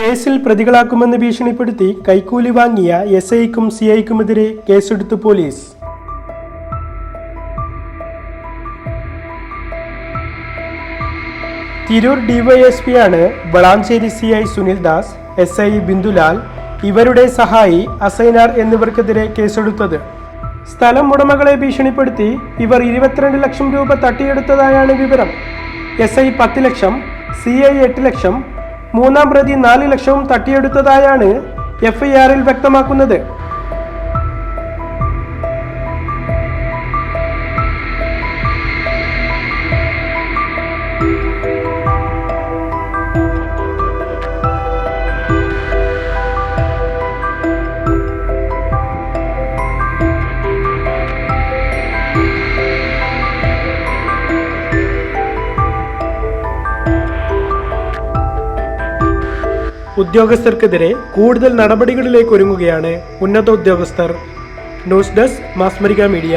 കേസിൽ പ്രതികളാക്കുമെന്ന് ഭീഷണിപ്പെടുത്തി കൈക്കൂലി വാങ്ങിയ എസ്ഐക്കും സിഐക്കുമെതിരെ കേസെടുത്തു പോലീസ്. തിരൂർ ഡിവൈഎസ്പിയാണ് വളാഞ്ചേരി സിഐ സുനിൽ ദാസ്, എസ്ഐ ബിന്ദുലാൽ, ഇവരുടെ സഹായി അസൈനാർ എന്നിവർക്കെതിരെ കേസെടുത്തത്. സ്ഥലം ഉടമകളെ ഭീഷണിപ്പെടുത്തി ഇവർ 22 ലക്ഷം രൂപ തട്ടിയെടുത്തതായാണ് വിവരം. എസ്ഐ 10 ലക്ഷം, സിഐ 8 ലക്ഷം, മൂന്നാം പ്രതി 4 ലക്ഷവും തട്ടിയെടുത്തതായാണ് എഫ്ഐആറിൽ വ്യക്തമാക്കുന്നത്. ഉദ്യോഗസ്ഥർക്കെതിരെ കൂടുതൽ നടപടികളിലേക്ക് ഒരുങ്ങുകയാണ് ഉന്നത ഉദ്യോഗസ്ഥർ. News desk Masmarika media.